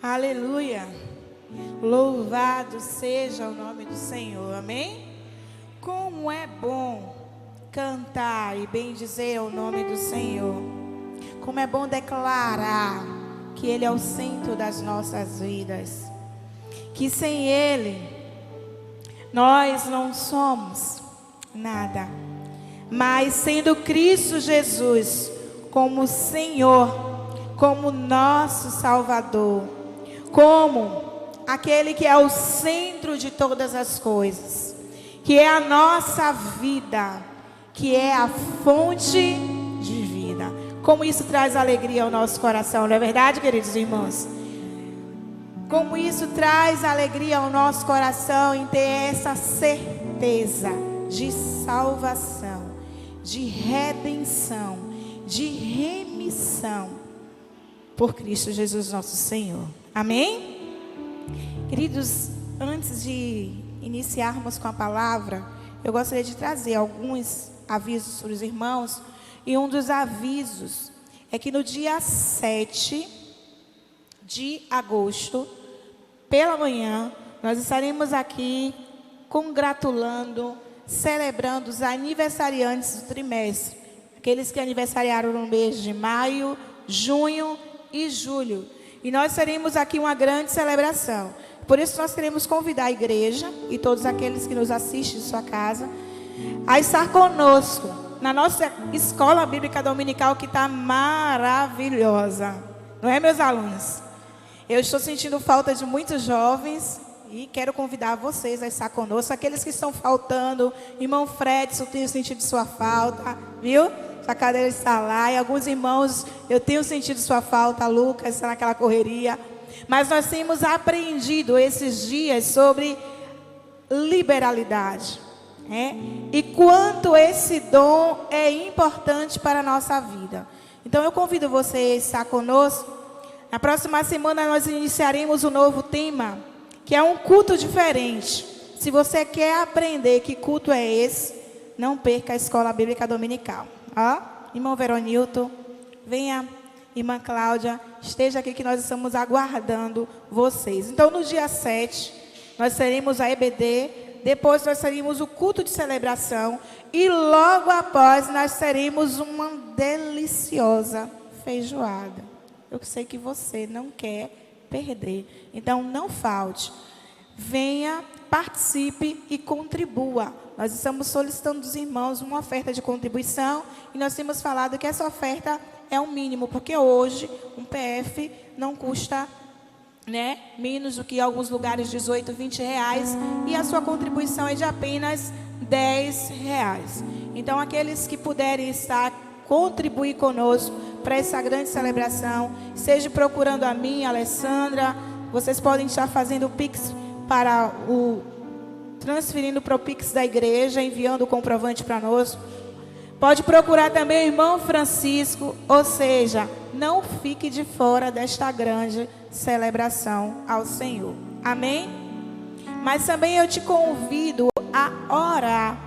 Aleluia. Louvado seja o nome do Senhor. Amém? Como é bom cantar e bendizer o nome do Senhor. Como é bom declarar que Ele é o centro das nossas vidas. Que sem Ele nós não somos nada. Mas sendo Cristo Jesus como Senhor, como nosso Salvador, como aquele que é o centro de todas as coisas, que é a nossa vida, que é a fonte de vida. Como isso traz alegria ao nosso coração, não é verdade, queridos irmãos? Como isso traz alegria ao nosso coração em ter essa certeza de salvação, de redenção, de remissão por Cristo Jesus nosso Senhor. Amém? Queridos, antes de iniciarmos com a palavra, eu gostaria de trazer alguns avisos para os irmãos. E um dos avisos é que no dia 7 de agosto, pela manhã, nós estaremos aqui congratulando, celebrando os aniversariantes do trimestre. Aqueles que aniversariaram no mês de maio, junho e julho. E nós teremos aqui uma grande celebração. Por isso nós queremos convidar a igreja e todos aqueles que nos assistem de sua casa a estar conosco na nossa escola bíblica dominical, que está maravilhosa. Não é, meus alunos? Eu estou sentindo falta de muitos jovens e quero convidar vocês a estar conosco. Aqueles que estão faltando, irmão Fred, eu tenho sentido sua falta, viu? Sua cadeira está lá. E alguns irmãos, eu tenho sentido sua falta. Lucas está naquela correria. Mas nós temos aprendido esses dias sobre liberalidade, né? E quanto esse dom é importante para a nossa vida. Então eu convido você a estar conosco. Na próxima semana nós iniciaremos um novo tema, que é um culto diferente. Se você quer aprender que culto é esse, não perca a escola bíblica dominical. Ó, irmão Veronilton, venha, irmã Cláudia, esteja aqui que nós estamos aguardando vocês. Então no dia 7, nós teremos a EBD, depois nós teremos o culto de celebração e logo após nós teremos uma deliciosa feijoada. Eu sei que você não quer perder, então não falte. Venha, participe e contribua. Nós estamos solicitando dos irmãos uma oferta de contribuição e nós temos falado que essa oferta é o mínimo, porque hoje um PF não custa, né, menos do que em alguns lugares 18, 20 reais, e a sua contribuição é de apenas 10 reais. Então aqueles que puderem estar, contribuir conosco para essa grande celebração, seja procurando a mim, a Alessandra, vocês podem estar fazendo o Pix para transferindo para o Pix da igreja, enviando o comprovante para nós. Pode procurar também o irmão Francisco, ou seja, não fique de fora desta grande celebração ao Senhor. Amém? Mas também eu te convido a orar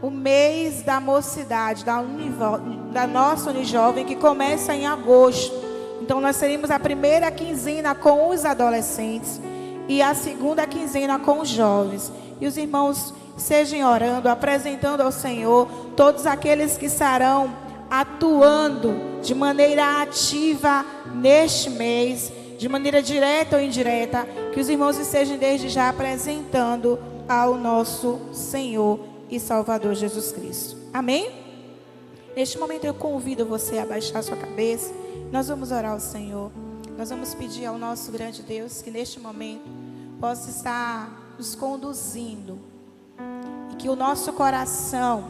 o mês da mocidade, da nossa Unijovem, que começa em agosto. Então nós teremos a primeira quinzena com os adolescentes e a segunda quinzena com os jovens. E os irmãos sejam orando, apresentando ao Senhor todos aqueles que estarão atuando de maneira ativa neste mês, de maneira direta ou indireta, que os irmãos estejam desde já apresentando ao nosso Senhor e Salvador Jesus Cristo. Amém? Neste momento eu convido você a baixar sua cabeça. Nós vamos orar ao Senhor. Nós vamos pedir ao nosso grande Deus que neste momento possa estar nos conduzindo. E que o nosso coração,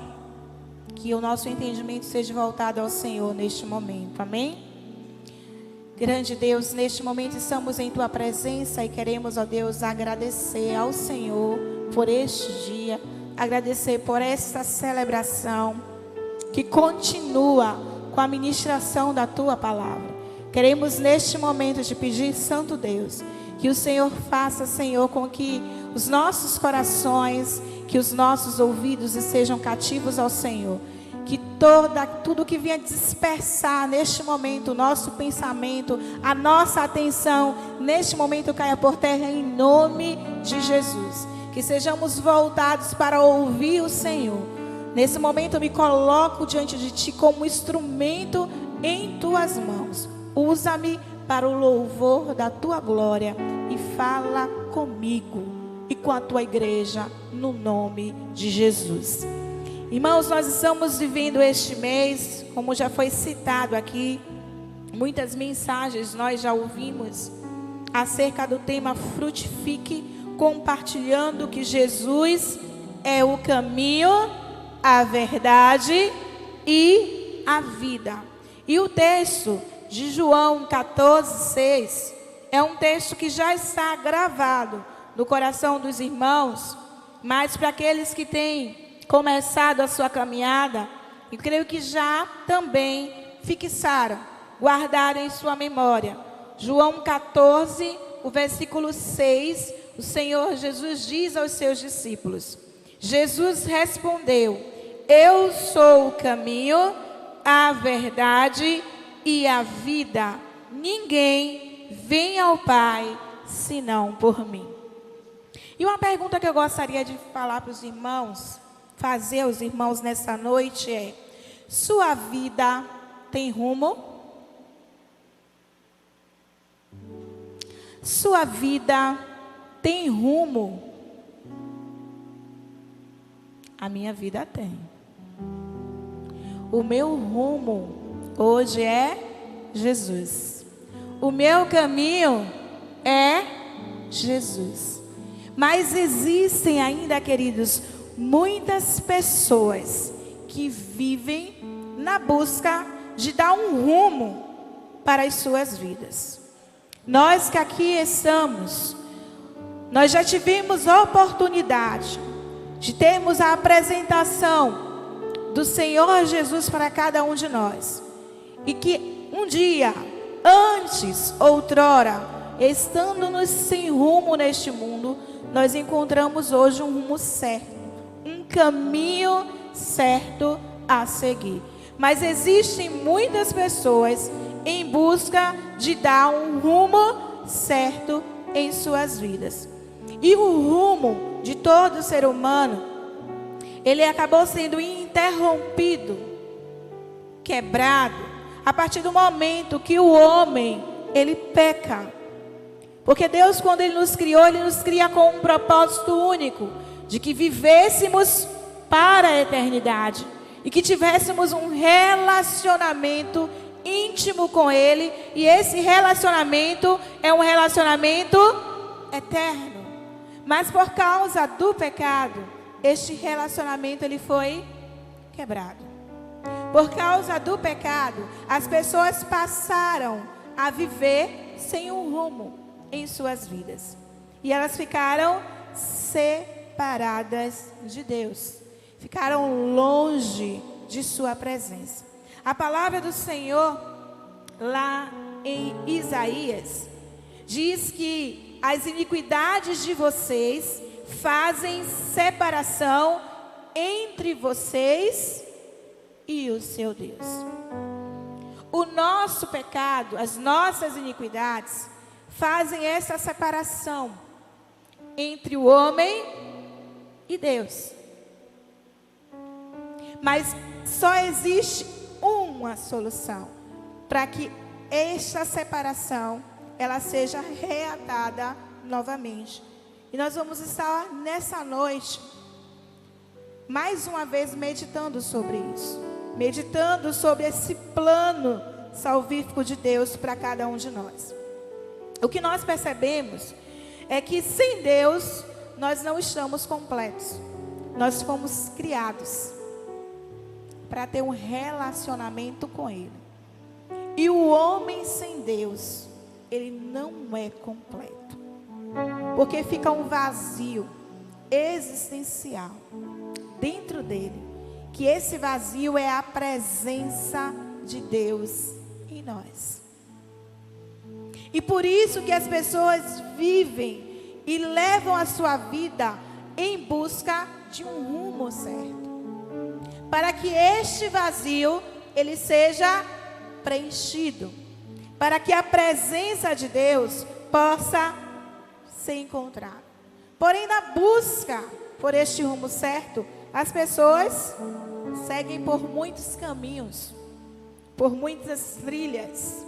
que o nosso entendimento seja voltado ao Senhor neste momento. Amém? Grande Deus, neste momento estamos em Tua presença e queremos, ó Deus, agradecer ao Senhor por este dia. Agradecer por esta celebração que continua com a ministração da Tua palavra. Queremos neste momento te pedir, Santo Deus, que o Senhor faça, Senhor, com que os nossos corações, que os nossos ouvidos sejam cativos ao Senhor. que tudo que vinha dispersar neste momento o nosso pensamento, a nossa atenção, neste momento caia por terra em nome de Jesus. Que sejamos voltados para ouvir o Senhor. Nesse momento eu me coloco diante de Ti como instrumento em Tuas mãos. Usa-me para o louvor da Tua glória e fala comigo e com a Tua igreja no nome de Jesus. Irmãos, nós estamos vivendo este mês, como já foi citado aqui, muitas mensagens nós já ouvimos acerca do tema frutifique, compartilhando que Jesus é o caminho, a verdade e a vida. E o texto de João 14:6 é um texto que já está gravado no coração dos irmãos, mas para aqueles que têm começado a sua caminhada, eu creio que já também fixaram, guardaram em sua memória. João 14, o versículo 6, o Senhor Jesus diz aos seus discípulos: Jesus respondeu: eu sou o caminho, a verdade e a vida. Ninguém vem ao Pai senão por mim. E uma pergunta que eu gostaria de falar para os irmãos, fazer aos irmãos nessa noite é: sua vida tem rumo? Sua vida tem rumo? A minha vida tem. O meu rumo hoje é Jesus. O meu caminho é Jesus. Mas existem ainda, queridos, muitas pessoas que vivem na busca de dar um rumo para as suas vidas. Nós que aqui estamos, nós já tivemos a oportunidade de termos a apresentação do Senhor Jesus para cada um de nós. E que um dia, antes, outrora, estando-nos sem rumo neste mundo, nós encontramos hoje um rumo certo. Um caminho certo a seguir. Mas existem muitas pessoas em busca de dar um rumo certo em suas vidas. E o rumo de todo ser humano, ele acabou sendo interrompido, quebrado, a partir do momento que o homem, ele peca. Porque Deus, quando Ele nos criou, Ele nos cria com um propósito único, de que vivêssemos para a eternidade e que tivéssemos um relacionamento íntimo com Ele, e esse relacionamento é um relacionamento eterno. Mas por causa do pecado, este relacionamento ele foi quebrado. Por causa do pecado, as pessoas passaram a viver sem um rumo em suas vidas, e elas ficaram separadas de Deus, ficaram longe de sua presença. A palavra do Senhor lá em Isaías diz que as iniquidades de vocês fazem separação entre vocês e o seu Deus. O nosso pecado, as nossas iniquidades fazem essa separação entre o homem e Deus. Mas só existe uma solução para que esta separação ela seja reatada novamente. E nós vamos estar nessa noite mais uma vez meditando sobre isso, meditando sobre esse plano salvífico de Deus para cada um de nós. O que nós percebemos é que sem Deus nós não estamos completos. Nós fomos criados para ter um relacionamento com Ele. E o homem sem Deus, ele não é completo, porque fica um vazio existencial dentro dele, que esse vazio é a presença de Deus em nós. E por isso que as pessoas vivem e levam a sua vida em busca de um rumo certo. para que este vazio ele seja preenchido, para que a presença de Deus possa ser encontrada. Porém, na busca por este rumo certo, as pessoas seguem por muitos caminhos, por muitas trilhas,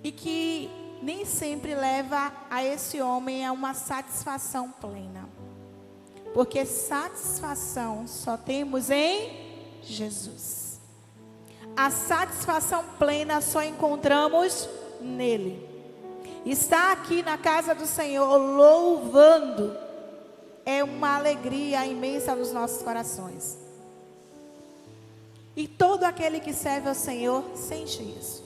e que nem sempre leva a esse homem a uma satisfação plena. Porque satisfação só temos em Jesus. A satisfação plena só encontramos nele. Estar aqui na casa do Senhor louvando é uma alegria imensa nos nossos corações. E todo aquele que serve ao Senhor sente isso.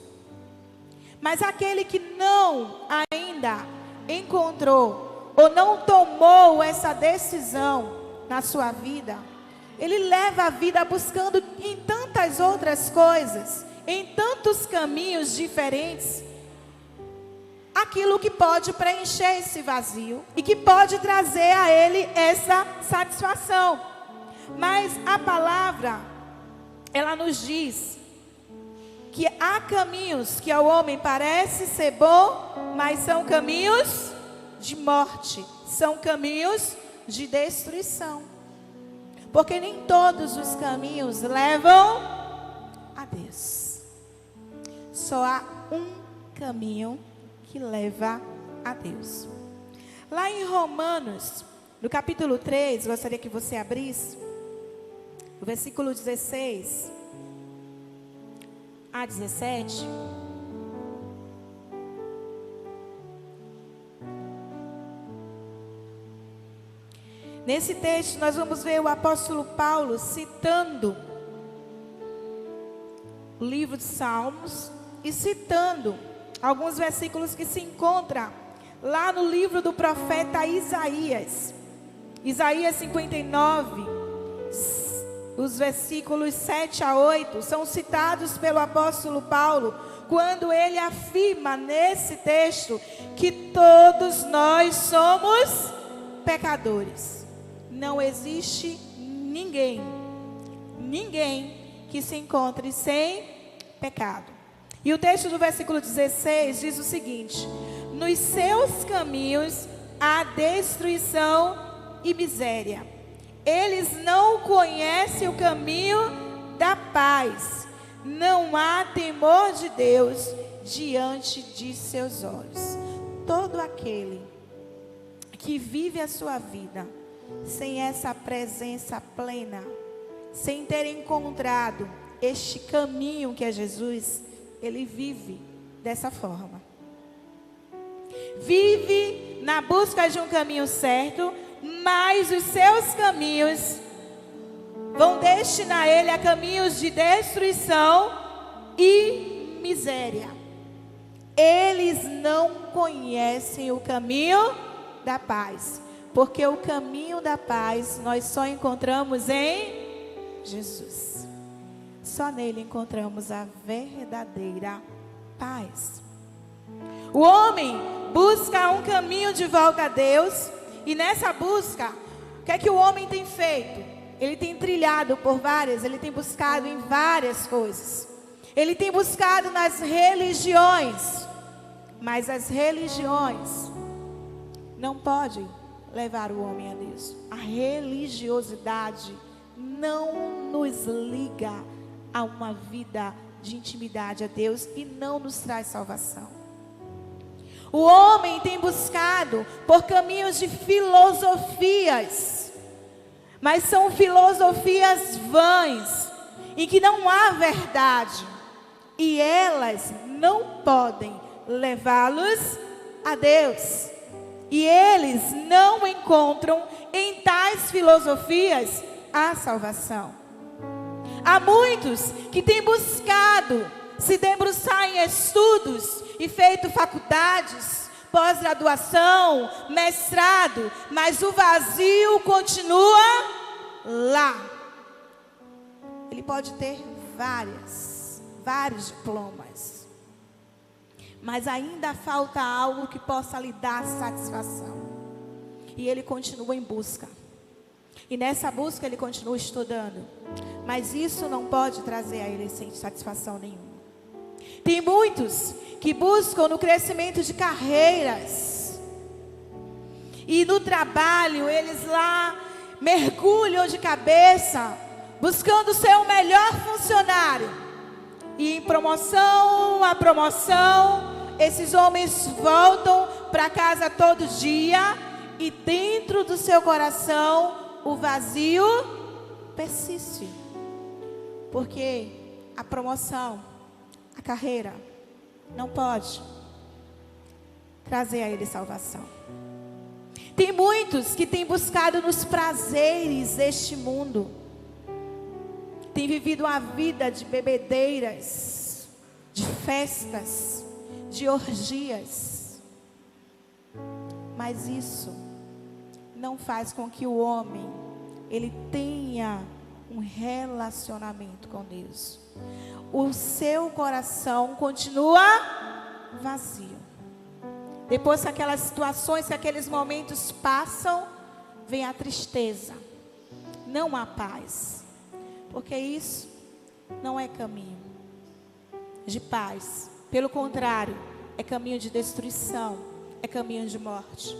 Mas aquele que não ainda encontrou ou não tomou essa decisão na sua vida, ele leva a vida buscando em tantas outras coisas, em tantos caminhos diferentes, aquilo que pode preencher esse vazio e que pode trazer a ele essa satisfação. Mas a palavra, ela nos diz que há caminhos que ao homem parece ser bom, mas são caminhos de morte, são caminhos de destruição. Porque nem todos os caminhos levam a Deus. Só há um caminho que leva a Deus. Lá em Romanos, no capítulo 3, gostaria que você abrisse o versículo 16 a 17. Nesse texto nós vamos ver o apóstolo Paulo citando o livro de Salmos e citando alguns versículos que se encontram lá no livro do profeta Isaías. Isaías 59, os versículos 7 a 8 são citados pelo apóstolo Paulo, quando ele afirma nesse texto que todos nós somos pecadores. Não existe ninguém que se encontre sem pecado. E o texto do versículo 16 diz o seguinte: nos seus caminhos há destruição e miséria. Eles não conhecem o caminho da paz. Não há temor de Deus diante de seus olhos. Todo aquele que vive a sua vida sem essa presença plena, sem ter encontrado este caminho que é Jesus, ele vive dessa forma. Vive na busca de um caminho certo, mas os seus caminhos vão destinar ele a caminhos de destruição e miséria. Eles não conhecem o caminho da paz, porque o caminho da paz nós só encontramos em Jesus. Só nele encontramos a verdadeira paz. O homem busca um caminho de volta a Deus, e nessa busca, o que é que o homem tem feito? Ele tem trilhado por ele tem buscado em várias coisas. Ele tem buscado nas religiões, mas as religiões não podem levar o homem a Deus. A religiosidade não nos liga a uma vida de intimidade a Deus e não nos traz salvação. O homem tem buscado por caminhos de filosofias, mas são filosofias vãs, em que não há verdade, e elas não podem levá-los a Deus. E eles não encontram em tais filosofias a salvação. Há muitos que têm buscado se debruçar em estudos e feito faculdades, pós-graduação, mestrado, mas o vazio continua lá. Ele pode ter vários diplomas, mas ainda falta algo que possa lhe dar satisfação. E ele continua em busca. E nessa busca ele continua estudando. Mas isso não pode trazer a ele satisfação nenhuma. Tem muitos que buscam no crescimento de carreiras. E no trabalho eles lá mergulham de cabeça, buscando ser o melhor funcionário. E em promoção a promoção, esses homens voltam para casa todo dia. E dentro do seu coração, o vazio persiste. Porque a promoção, a carreira, não pode trazer a ele salvação. Tem muitos que têm buscado nos prazeres deste mundo. Tem vivido uma vida de bebedeiras, de festas, de orgias. Mas isso não faz com que o homem ele tenha um relacionamento com Deus. O seu coração continua vazio. Depois que aquelas situações, que aqueles momentos passam, vem a tristeza, não há paz. Porque isso não é caminho de paz. Pelo contrário, é caminho de destruição, é caminho de morte.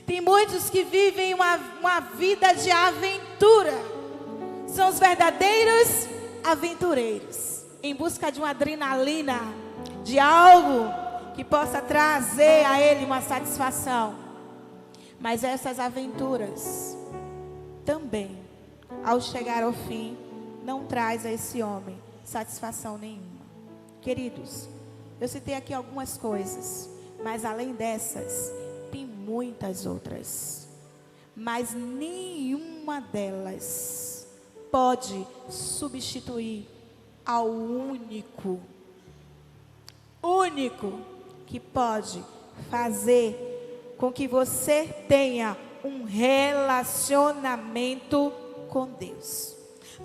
Tem muitos que vivem uma vida de aventura. São os verdadeiros aventureiros, em busca de uma adrenalina, de algo que possa trazer a ele uma satisfação. Mas essas aventuras também, ao chegar ao fim, não traz a esse homem satisfação nenhuma. Queridos, eu citei aqui algumas coisas, mas além dessas, tem muitas outras. Mas nenhuma delas pode substituir ao único que pode fazer com que você tenha um relacionamento com Deus.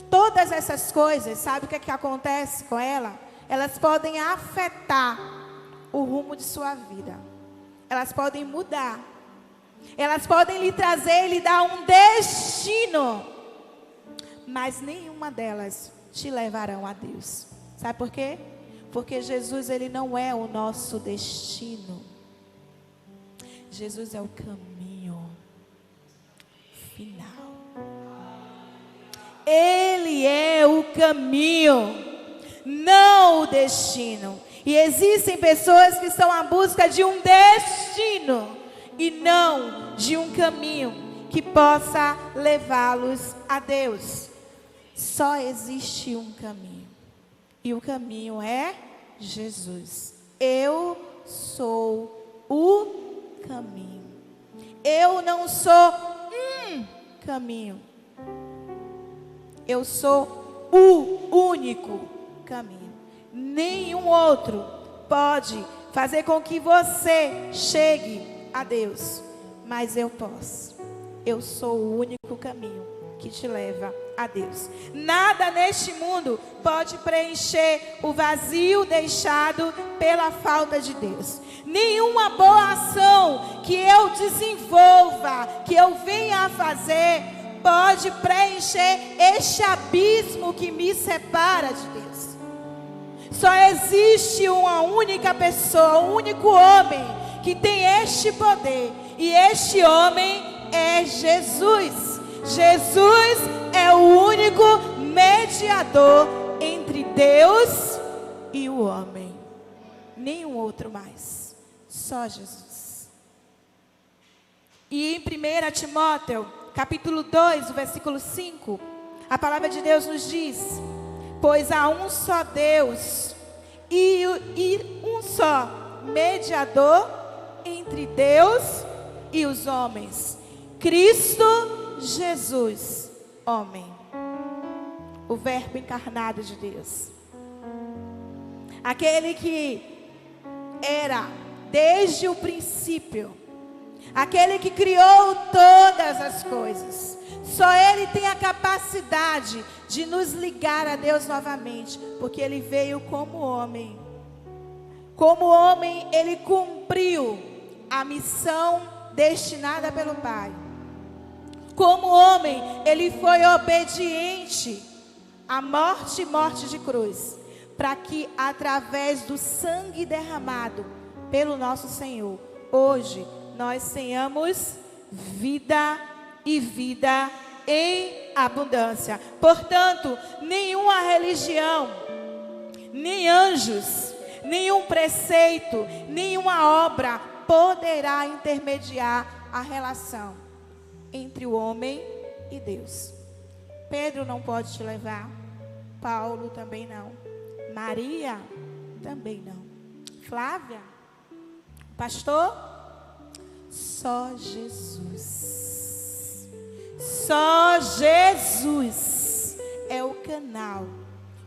Todas essas coisas, sabe o que acontece com ela? Elas podem afetar o rumo de sua vida. Elas podem mudar. Elas podem lhe trazer, lhe dar um destino. Mas nenhuma delas te levarão a Deus. Sabe por quê? Porque Jesus, ele não é o nosso destino. Jesus é o caminho final. Ele é o caminho, não o destino. E existem pessoas que estão à busca de um destino e não de um caminho que possa levá-los a Deus. Só existe um caminho, e o caminho é Jesus. Eu sou o caminho. Eu não sou um caminho. Eu sou o único caminho. Nenhum outro pode fazer com que você chegue a Deus, mas eu posso. Eu sou o único caminho que te leva a Deus. Nada neste mundo pode preencher o vazio deixado pela falta de Deus. Nenhuma boa ação que eu desenvolva, que eu venha a fazer, pode preencher este abismo que me separa de Deus. Só existe uma única pessoa, um único homem que tem este poder, e este homem é Jesus. Jesus é o único mediador entre Deus e o homem. Nenhum outro mais. Só Jesus. E em 1 Timóteo, capítulo 2, o versículo 5, a palavra de Deus nos diz: pois há um só Deus e um só mediador entre Deus e os homens, Cristo Jesus, homem, o verbo encarnado de Deus, aquele que era desde o princípio, aquele que criou todas as coisas. Só Ele tem a capacidade de nos ligar a Deus novamente, porque Ele veio como homem. Como homem, Ele cumpriu a missão destinada pelo Pai. Como homem, ele foi obediente à morte e morte de cruz, para que através do sangue derramado pelo nosso Senhor, hoje nós tenhamos vida e vida em abundância. Portanto, nenhuma religião, nem anjos, nenhum preceito, nenhuma obra poderá intermediar a relação entre o homem e Deus. Pedro não pode te levar, Paulo também não, Maria também não, Flávia, pastor, só Jesus. Só Jesus é o canal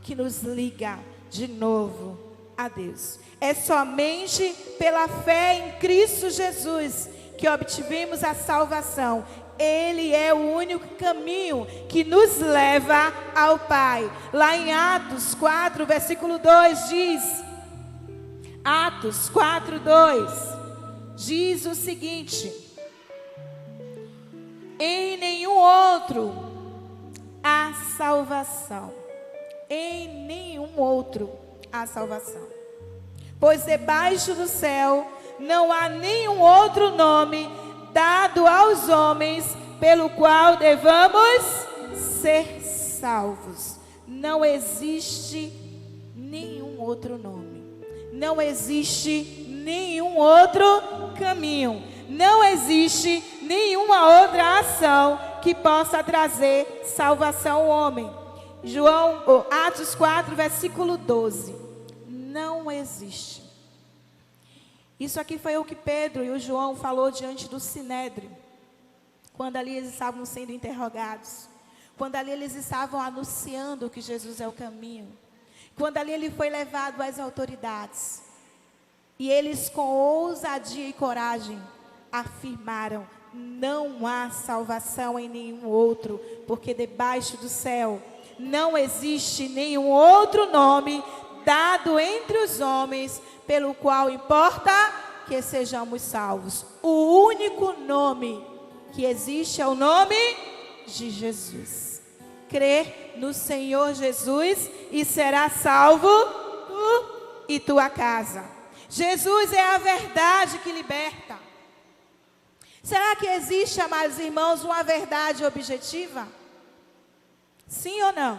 que nos liga de novo a Deus. É somente pela fé em Cristo Jesus que obtivemos a salvação. Ele é o único caminho que nos leva ao Pai. Lá em Atos 4, versículo 2 diz, Atos 4, 2, diz o seguinte: em nenhum outro há salvação. Em nenhum outro há salvação. Pois debaixo do céu não há nenhum outro nome dado aos homens pelo qual devamos ser salvos. Não existe nenhum outro nome. Não existe nenhum outro caminho. Não existe nenhuma outra ação que possa trazer salvação ao homem. Atos 4, versículo 12. Não existe. Isso aqui foi o que Pedro e o João falou diante do Sinédrio, quando ali eles estavam sendo interrogados, quando ali eles estavam anunciando que Jesus é o caminho, quando ali ele foi levado às autoridades, e eles com ousadia e coragem afirmaram: não há salvação em nenhum outro, porque debaixo do céu não existe nenhum outro nome dado entre os homens pelo qual importa que sejamos salvos. O único nome que existe é o nome de Jesus. Crê no Senhor Jesus e será salvo tu e tua casa. Jesus é a verdade que liberta. Será que existe, amados irmãos, uma verdade objetiva? Sim ou não?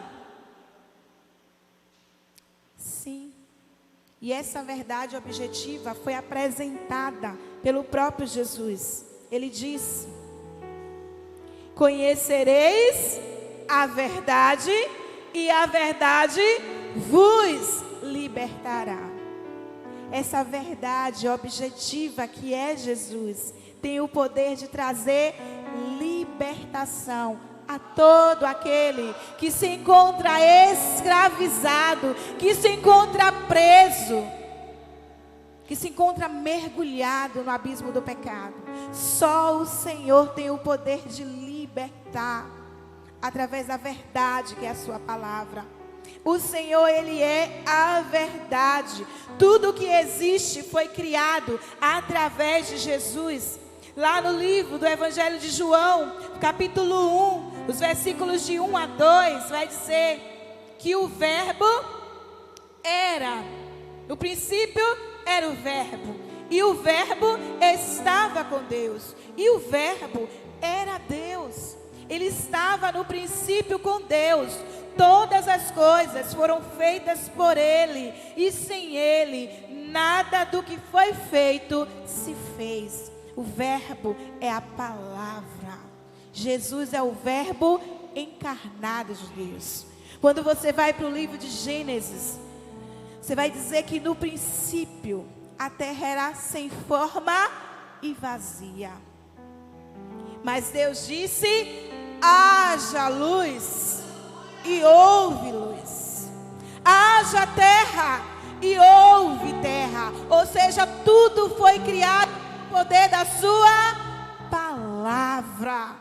Sim. E essa verdade objetiva foi apresentada pelo próprio Jesus. Ele disse: conhecereis a verdade e a verdade vos libertará. Essa verdade objetiva que é Jesus tem o poder de trazer libertação a todo aquele que se encontra escravizado, que se encontra preso, que se encontra mergulhado no abismo do pecado. Só o Senhor tem o poder de libertar através da verdade que é a sua palavra. O Senhor, Ele é a verdade. Tudo que existe foi criado através de Jesus. Lá no livro do Evangelho de João, capítulo 1, os versículos de 1 a 2, vai dizer que o verbo era, no princípio era o verbo, e o verbo estava com Deus, e o verbo era Deus. Ele estava no princípio com Deus. Todas as coisas foram feitas por Ele, e sem Ele, nada do que foi feito se fez. O verbo é a palavra. Jesus é o verbo encarnado de Deus. Quando você vai para o livro de Gênesis, você vai dizer que no princípio a terra era sem forma e vazia. Mas Deus disse: haja luz, e houve luz. Haja terra, e houve terra. Ou seja, tudo foi criado pelo poder da sua palavra.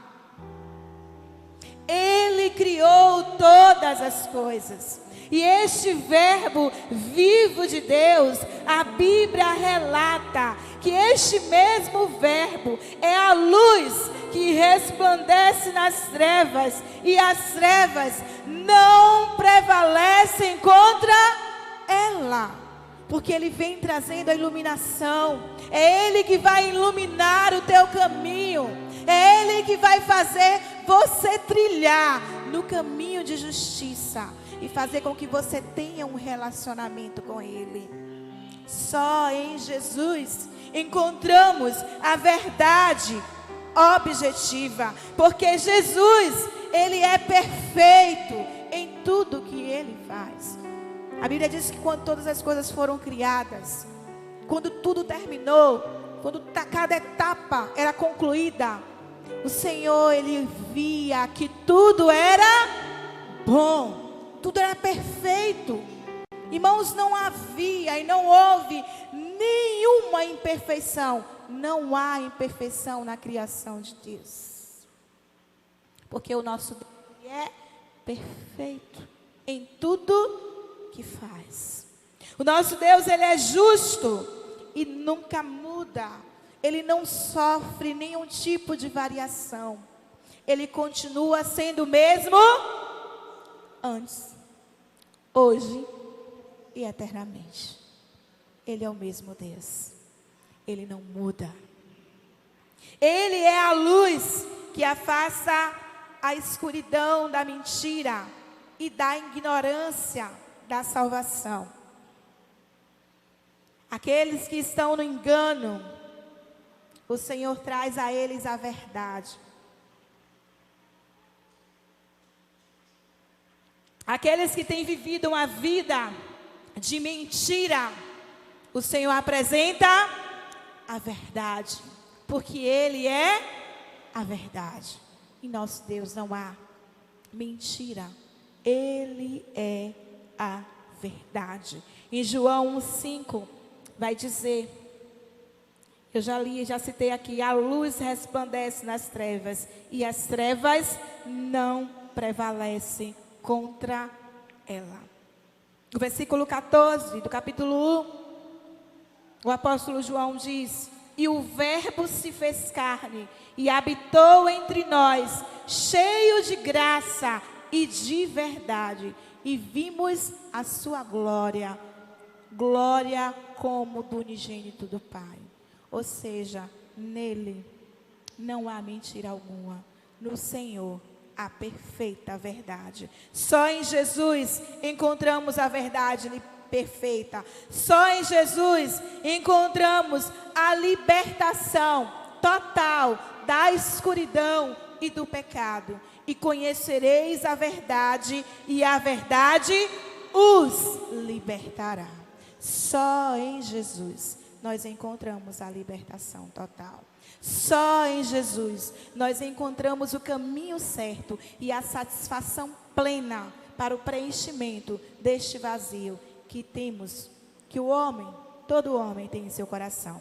Ele criou todas as coisas. E este verbo vivo de Deus, a Bíblia relata que este mesmo verbo é a luz que resplandece nas trevas, e as trevas não prevalecem contra ela, porque Ele vem trazendo a iluminação. É Ele que vai iluminar o teu caminho, é Ele que vai fazer você trilhar no caminho de justiça e fazer com que você tenha um relacionamento com Ele. Só em Jesus encontramos a verdade objetiva, porque Jesus, Ele é perfeito em tudo que Ele faz. A Bíblia diz que quando todas as coisas foram criadas, quando tudo terminou, quando cada etapa era concluída, o Senhor, Ele via que tudo era bom. Tudo era perfeito. Irmãos, não havia e não houve nenhuma imperfeição. Não há imperfeição na criação de Deus. Porque o nosso Deus é perfeito em tudo que faz. O nosso Deus, Ele é justo e nunca muda. Ele não sofre nenhum tipo de variação. Ele continua sendo o mesmo antes, hoje e eternamente. Ele é o mesmo Deus. Ele não muda. Ele é a luz que afasta a escuridão da mentira e da ignorância da salvação. Aqueles que estão no engano, o Senhor traz a eles a verdade. Aqueles que têm vivido uma vida de mentira, o Senhor apresenta a verdade, porque Ele é a verdade. Em nosso Deus não há mentira, Ele é a verdade. Em João 1,5 vai dizer, eu já li, já citei aqui, a luz resplandece nas trevas, e as trevas não prevalecem contra ela. No versículo 14 do capítulo 1, o apóstolo João diz: e o verbo se fez carne e habitou entre nós, cheio de graça e de verdade, e vimos a sua glória, glória como do unigênito do Pai. Ou seja, nele não há mentira alguma, no Senhor a perfeita verdade. Só em Jesus encontramos a verdade perfeita. Só em Jesus encontramos a libertação total da escuridão e do pecado. E conhecereis a verdade, e a verdade os libertará. Só em Jesus nós encontramos a libertação total. Só em Jesus nós encontramos o caminho certo e a satisfação plena para o preenchimento deste vazio que temos, que o homem, todo homem tem em seu coração.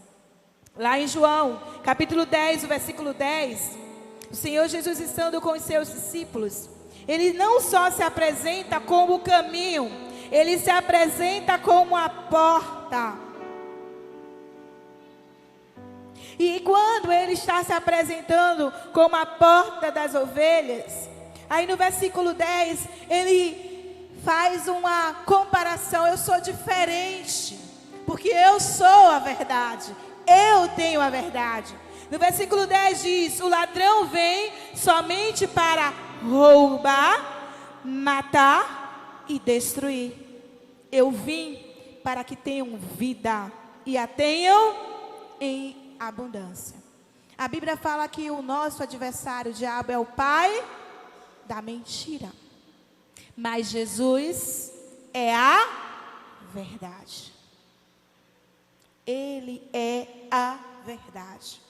Lá em João, capítulo 10, o versículo 10, o Senhor Jesus, estando com os seus discípulos, Ele não só se apresenta como o caminho, Ele se apresenta como a porta. E quando Ele está se apresentando como a porta das ovelhas, aí no versículo 10, Ele faz uma comparação: eu sou diferente, porque eu sou a verdade, eu tenho a verdade. No versículo 10 diz: o ladrão vem somente para roubar, matar e destruir. Eu vim para que tenham vida e a tenham em abundância. A Bíblia fala que o nosso adversário, o diabo, é o pai da mentira. Mas Jesus é a verdade. Ele é a verdade.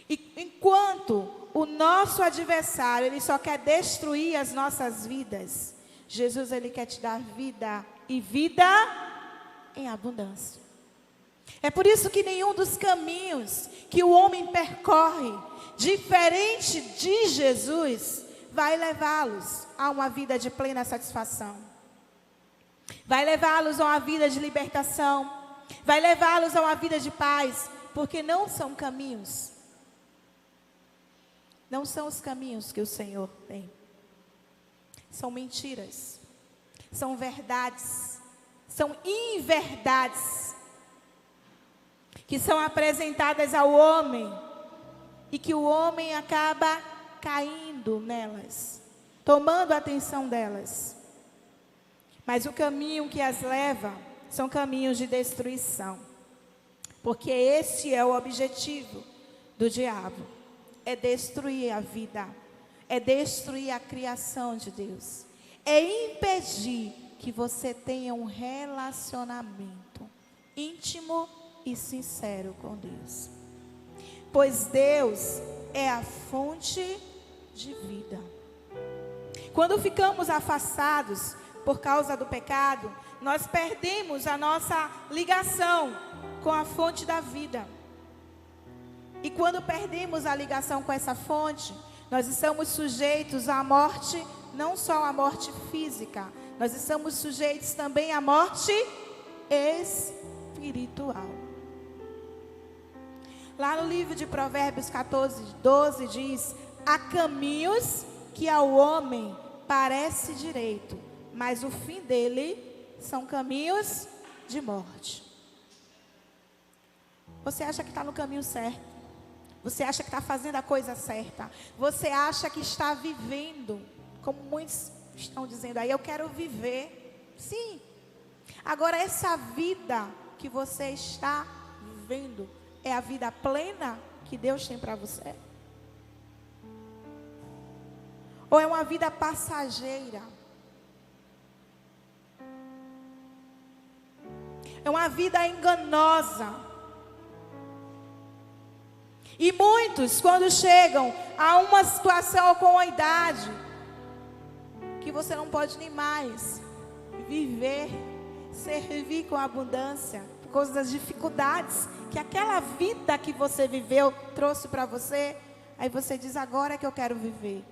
E enquanto o nosso adversário, ele só quer destruir as nossas vidas, Jesus, ele quer te dar vida e vida em abundância. É por isso que nenhum dos caminhos que o homem percorre, diferente de Jesus, vai levá-los a uma vida de plena satisfação. Vai levá-los a uma vida de libertação. Vai levá-los a uma vida de paz. Porque não são caminhos. Não são os caminhos que o Senhor tem. São mentiras. São verdades. São inverdades. Que são apresentadas ao homem. E que o homem acaba caindo nelas. Tomando a atenção delas. Mas o caminho que as leva são caminhos de destruição. Porque esse é o objetivo do diabo. É destruir a vida. É destruir a criação de Deus. É impedir que você tenha um relacionamento íntimo e sincero com Deus. Pois Deus é a fonte de vida. Quando ficamos afastados por causa do pecado, nós perdemos a nossa ligação com a fonte da vida. E quando perdemos a ligação com essa fonte, nós estamos sujeitos à morte, não só à morte física, nós estamos sujeitos também à morte espiritual. Lá no livro de Provérbios 14:12 diz: há caminhos que ao homem parece direito, mas o fim dele são caminhos de morte. Você acha que está no caminho certo? Você acha que está fazendo a coisa certa? Você acha que está vivendo, como muitos estão dizendo aí, eu quero viver. Sim. Agora, essa vida que você está vivendo é a vida plena que Deus tem para você? Ou é uma vida passageira? É uma vida enganosa. E muitos, quando chegam a uma situação com a idade, que você não pode nem mais viver, servir com abundância, por causa das dificuldades que aquela vida que você viveu trouxe para você, aí você diz, agora é que eu quero viver.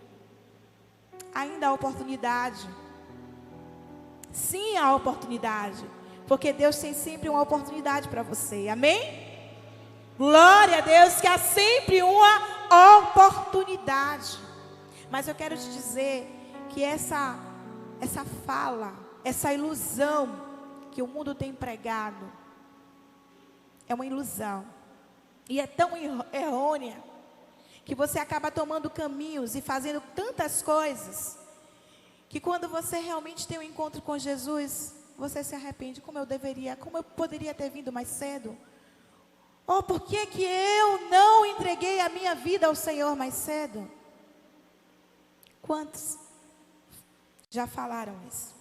Ainda há oportunidade. Sim, há oportunidade. Porque Deus tem sempre uma oportunidade para você. Amém? Glória a Deus, que há sempre uma oportunidade. Mas eu quero te dizer que essa fala, essa ilusão que o mundo tem pregado, é uma ilusão. E é tão errônea, que você acaba tomando caminhos e fazendo tantas coisas, que quando você realmente tem um encontro com Jesus, você se arrepende. Como eu poderia ter vindo mais cedo? Oh, por que que eu não entreguei a minha vida ao Senhor mais cedo? Quantos já falaram isso?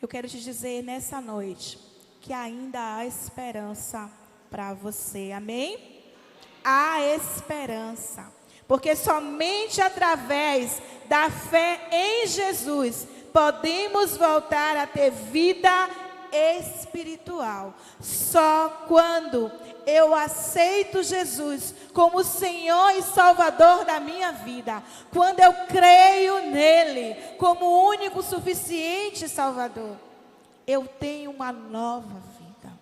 Eu quero te dizer nessa noite que ainda há esperança para você, amém? Há esperança, porque somente através da fé em Jesus podemos voltar a ter vida espiritual. Só quando eu aceito Jesus como Senhor e Salvador da minha vida, quando eu creio nele como o único suficiente Salvador, eu tenho uma nova vida.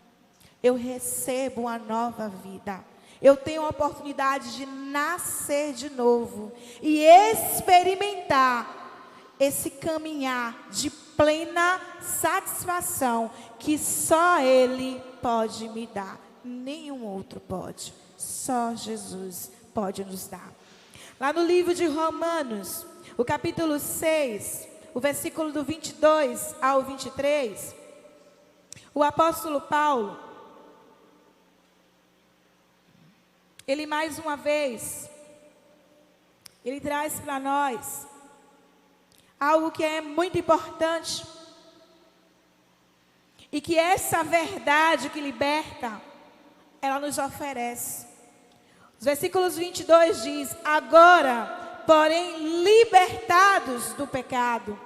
Eu recebo uma nova vida. Eu tenho a oportunidade de nascer de novo e experimentar esse caminhar de plena satisfação que só Ele pode me dar. Nenhum outro pode. Só Jesus pode nos dar. Lá no livro de Romanos, o capítulo 6, o versículo do 22 ao 23, o apóstolo Paulo, ele mais uma vez, ele traz para nós algo que é muito importante. E que essa verdade que liberta, ela nos oferece. Os versículos 22 diz: agora, porém, libertados do pecado,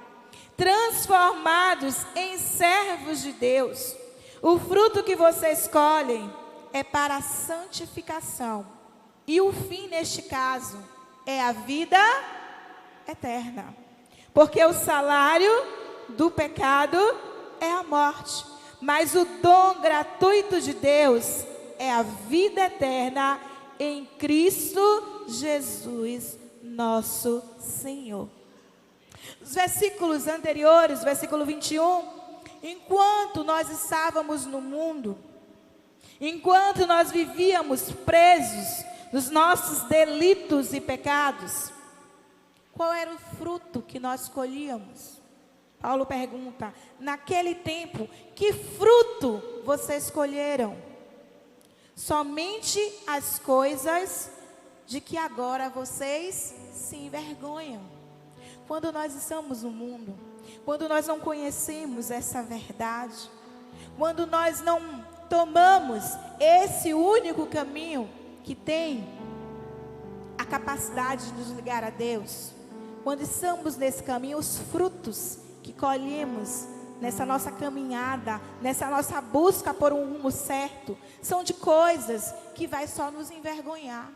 transformados em servos de Deus, o fruto que vocês colhem é para a santificação. E o fim, neste caso, é a vida eterna. Porque o salário do pecado é a morte, mas o dom gratuito de Deus é a vida eterna em Cristo Jesus, nosso Senhor. Os versículos anteriores, versículo 21, enquanto nós estávamos no mundo, enquanto nós vivíamos presos nos nossos delitos e pecados, qual era o fruto que nós colhíamos? Paulo pergunta, naquele tempo, que fruto vocês colheram? Somente as coisas de que agora vocês se envergonham. Quando nós estamos no mundo, quando nós não conhecemos essa verdade, quando nós não tomamos esse único caminho que tem a capacidade de nos ligar a Deus, quando estamos nesse caminho, os frutos que colhemos nessa nossa caminhada, nessa nossa busca por um rumo certo, são de coisas que vai só nos envergonhar.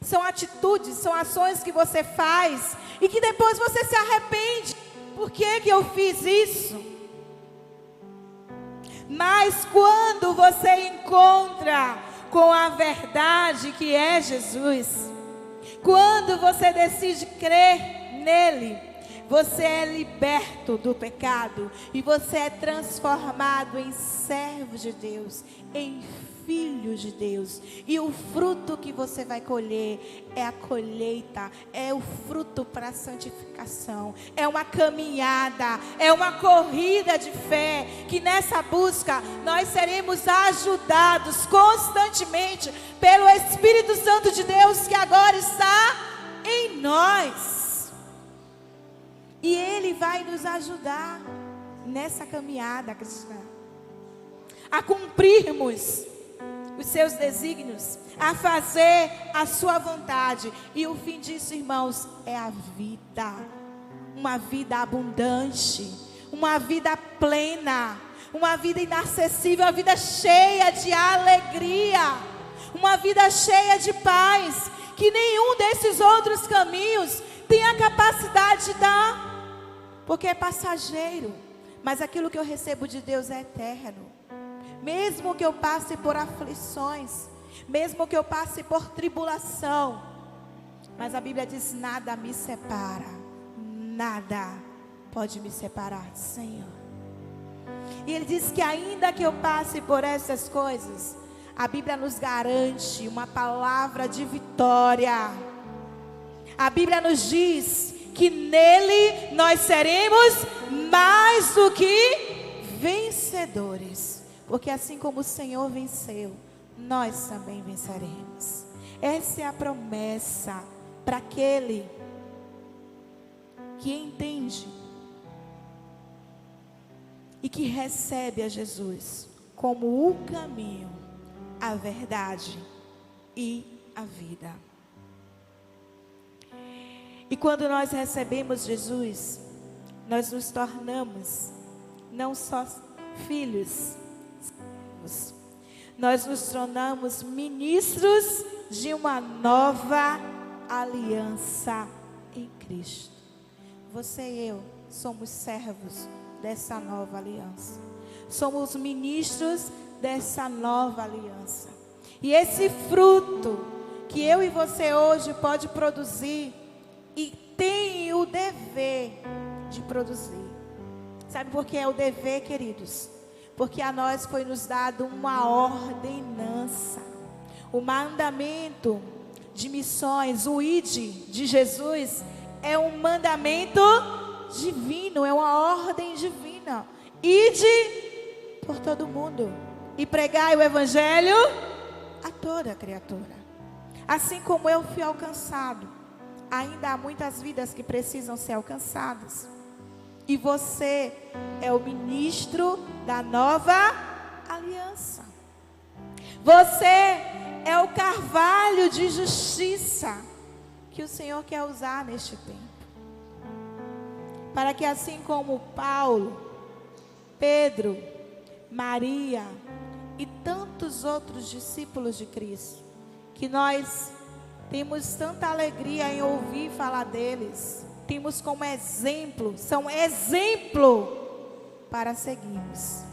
São atitudes, são ações que você faz e que depois você se arrepende. Por que que eu fiz isso? Mas quando você encontra com a verdade que é Jesus, quando você decide crer nele, você é liberto do pecado e você é transformado em servo de Deus, em filho de Deus. E o fruto que você vai colher é a colheita, é o fruto para a santificação, é uma caminhada, é uma corrida de fé, que nessa busca nós seremos ajudados constantemente pelo Espírito Santo de Deus que agora está em nós. E Ele vai nos ajudar nessa caminhada cristã, a cumprirmos os seus desígnios, a fazer a sua vontade. E o fim disso, irmãos, é a vida. Uma vida abundante, uma vida plena, uma vida inacessível, uma vida cheia de alegria, uma vida cheia de paz, que nenhum desses outros caminhos tem a capacidade de dar, porque é passageiro, mas aquilo que eu recebo de Deus é eterno. Mesmo que eu passe por aflições, mesmo que eu passe por tribulação, mas a Bíblia diz: nada me separa, nada pode me separar do Senhor. E Ele diz que ainda que eu passe por essas coisas, a Bíblia nos garante uma palavra de vitória. A Bíblia nos diz que nele nós seremos mais do que vencedores. Porque assim como o Senhor venceu, nós também venceremos. Essa é a promessa para aquele que entende e que recebe a Jesus como o caminho, a verdade e a vida. E quando nós recebemos Jesus, nós nos tornamos não só filhos, nós nos tornamos ministros de uma nova aliança em Cristo. Você e eu somos servos dessa nova aliança. Somos ministros dessa nova aliança. E esse fruto que eu e você hoje pode produzir e tem o dever de produzir. Sabe por que é o dever, queridos? Porque a nós foi nos dado uma ordenança, o mandamento de missões, o ide de Jesus é um mandamento divino, é uma ordem divina. Ide por todo mundo e pregai o evangelho a toda criatura. Assim como eu fui alcançado, ainda há muitas vidas que precisam ser alcançadas. E você é o ministro da nova aliança. Você é o carvalho de justiça que o Senhor quer usar neste tempo. Para que assim como Paulo, Pedro, Maria e tantos outros discípulos de Cristo, que nós temos tanta alegria em ouvir falar deles. Temos como exemplo, são exemplo para seguirmos.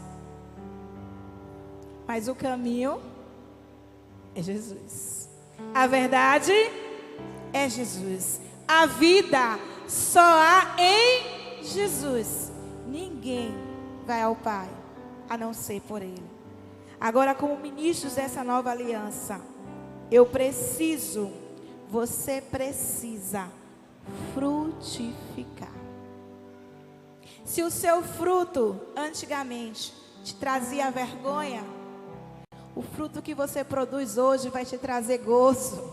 Mas o caminho é Jesus. A verdade é Jesus. A vida só há em Jesus. Ninguém vai ao Pai a não ser por Ele. Agora, como ministros dessa nova aliança, você precisa frutificar. Se o seu fruto antigamente te trazia vergonha, o fruto que você produz hoje vai te trazer gozo,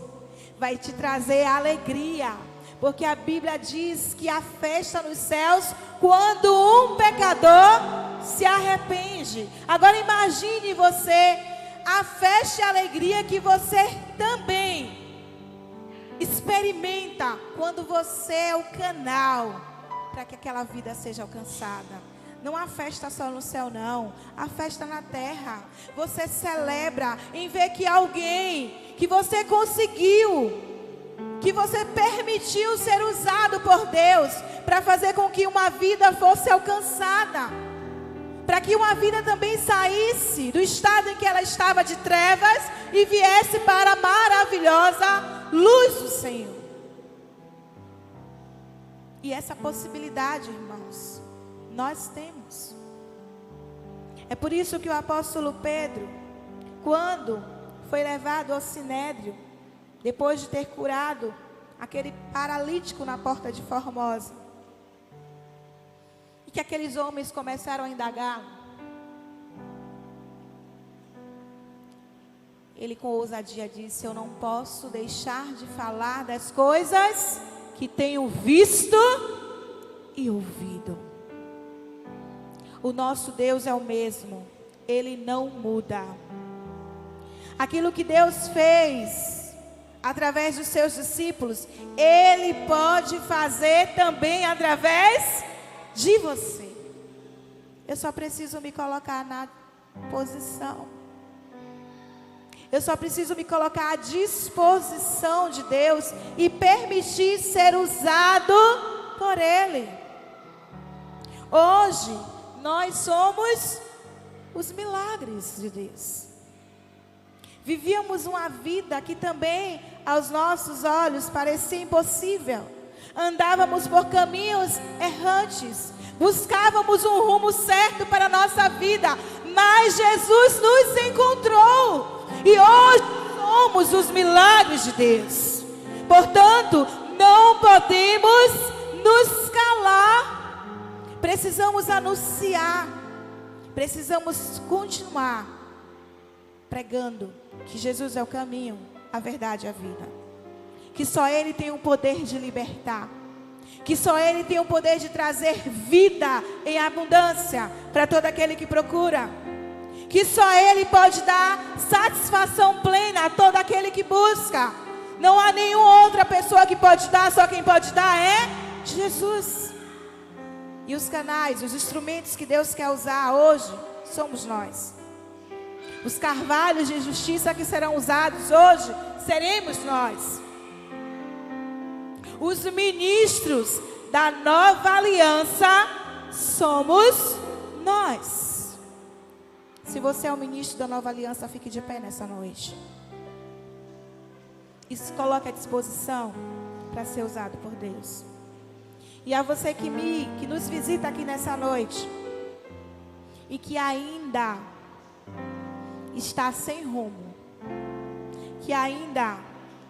vai te trazer alegria, porque a Bíblia diz que há festa nos céus quando um pecador se arrepende. Agora imagine você, a festa e a alegria que você também experimenta quando você é o canal para que aquela vida seja alcançada. Não há festa só no céu, não. Há festa na terra. Você celebra em ver que alguém que você conseguiu, que você permitiu ser usado por Deus para fazer com que uma vida fosse alcançada, para que uma vida também saísse do estado em que ela estava de trevas e viesse para a maravilhosa luz do Senhor. E essa possibilidade, irmãos, nós temos. É por isso que o apóstolo Pedro, quando foi levado ao Sinédrio, depois de ter curado aquele paralítico na porta de Formosa, e que aqueles homens começaram a indagar, ele com ousadia disse: eu não posso deixar de falar das coisas que tenho visto e ouvido. O nosso Deus é o mesmo, Ele não muda. Aquilo que Deus fez através dos seus discípulos, Ele pode fazer também através de você. Eu só preciso me colocar na posição. Eu só preciso me colocar à disposição de Deus e permitir ser usado por Ele. Hoje, nós somos os milagres de Deus. Vivíamos uma vida que também, aos nossos olhos, parecia impossível. Andávamos por caminhos errantes. Buscávamos um rumo certo para a nossa vida. Mas Jesus nos encontrou. E hoje somos os milagres de Deus. Portanto, não podemos nos calar. Precisamos anunciar. Precisamos continuar pregando que Jesus é o caminho, a verdade e a vida. Que só Ele tem o poder de libertar. Que só Ele tem o poder de trazer vida em abundância para todo aquele que procura. Que só Ele pode dar satisfação plena a todo aquele que busca. Não há nenhuma outra pessoa que pode dar, só quem pode dar é Jesus. E os canais, os instrumentos que Deus quer usar hoje, somos nós. Os carvalhos de justiça que serão usados hoje, seremos nós. Os ministros da nova aliança, somos nós. Se você é o ministro da nova aliança, fique de pé nessa noite. E se coloque à disposição para ser usado por Deus. E a você que nos visita aqui nessa noite e que ainda está sem rumo, que ainda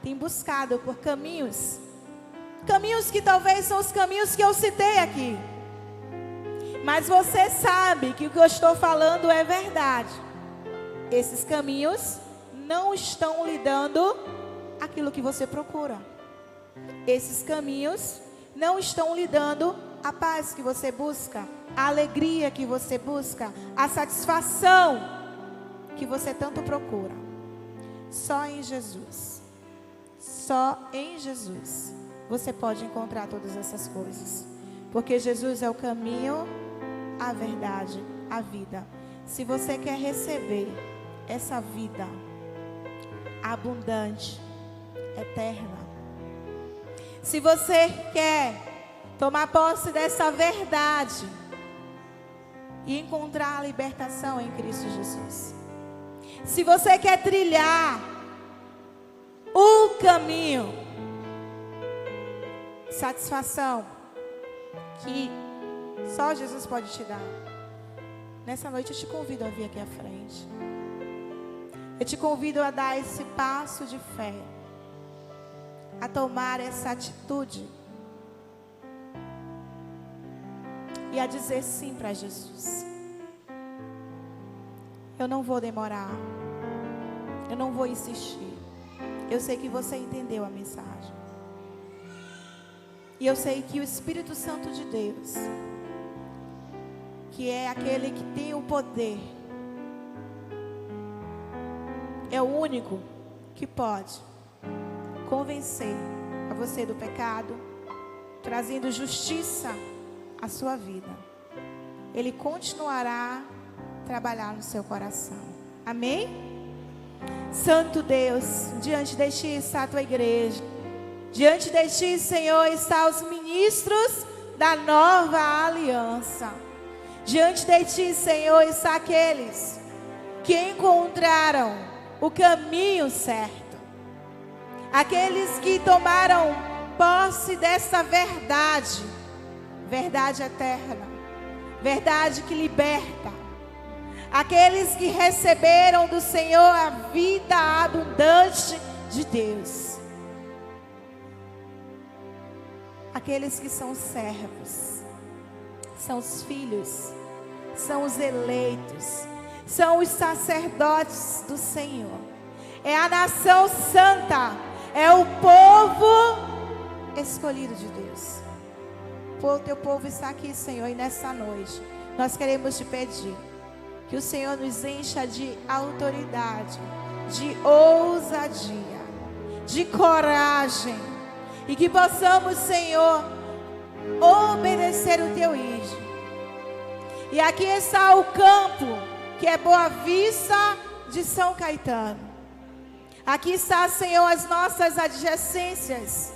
tem buscado por caminhos que talvez são os caminhos que eu citei aqui, mas você sabe que o que eu estou falando é verdade. Esses caminhos não estão lhe dando aquilo que você procura. Esses caminhos não estão lhe dando a paz que você busca, a alegria que você busca, a satisfação que você tanto procura. Só em Jesus, só em Jesus você pode encontrar todas essas coisas, porque Jesus é o caminho, a verdade, a vida. Se você quer receber essa vida abundante, eterna. Se você quer tomar posse dessa verdade e encontrar a libertação em Cristo Jesus, se você quer trilhar o caminho, satisfação que só Jesus pode te dar, nessa noite eu te convido a vir aqui à frente. Eu te convido a dar esse passo de fé, a tomar essa atitude e a dizer sim para Jesus. Eu não vou demorar, eu não vou insistir. Eu sei que você entendeu a mensagem. E eu sei que o Espírito Santo de Deus, que é aquele que tem o poder, é o único que pode convencer a você do pecado, trazendo justiça à sua vida. Ele continuará a trabalhar no seu coração. Amém? Santo Deus, diante de Ti está a Tua igreja. Diante de Ti, Senhor, estão os ministros da nova aliança. Diante de Ti, Senhor, estão aqueles que encontraram o caminho certo. Aqueles que tomaram posse dessa verdade, verdade eterna, verdade que liberta. Aqueles que receberam do Senhor a vida abundante de Deus. Aqueles que são servos, são os filhos, são os eleitos, são os sacerdotes do Senhor. É a nação santa, é o povo escolhido de Deus. O teu povo está aqui, Senhor, e nessa noite nós queremos te pedir que o Senhor nos encha de autoridade, de ousadia, de coragem, e que possamos, Senhor, obedecer o teu ídolo. E aqui está o campo, que é Boa Vista de São Caetano. Aqui está, Senhor, as nossas adjacências.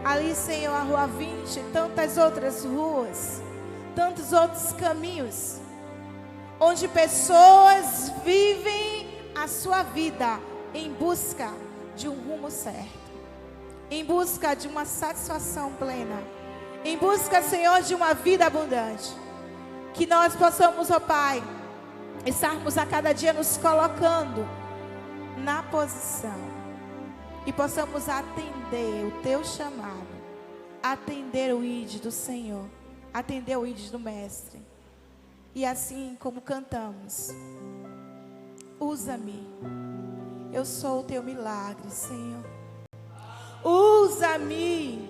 Ali, Senhor, a Rua 20, tantas outras ruas, tantos outros caminhos, onde pessoas vivem a sua vida em busca de um rumo certo, em busca de uma satisfação plena, em busca, Senhor, de uma vida abundante. Que nós possamos, ó Pai, estarmos a cada dia nos colocando na posição e possamos atender o Teu chamado, atender o ID do Senhor, atender o ID do Mestre. E assim como cantamos, usa-me, eu sou o Teu milagre, Senhor. Usa-me,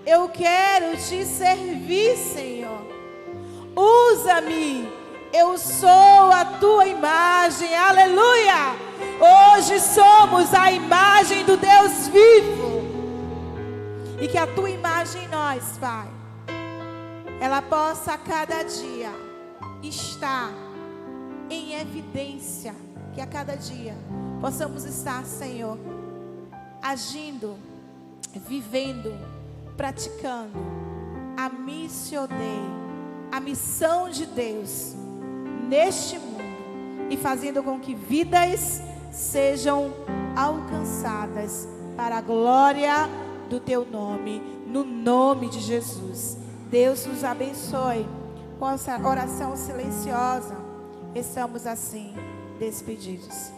eu quero Te servir, Senhor. Usa-me, eu sou a Tua imagem, aleluia. Hoje somos a imagem do Deus vivo. E que a Tua imagem em nós, Pai, ela possa a cada dia estar em evidência. Que a cada dia possamos estar, Senhor, agindo, vivendo, praticando a missio Dei, a missão de Deus neste mundo, e fazendo com que vidas sejam alcançadas para a glória do Teu nome, no nome de Jesus. Deus nos abençoe. Com essa oração silenciosa, estamos assim despedidos.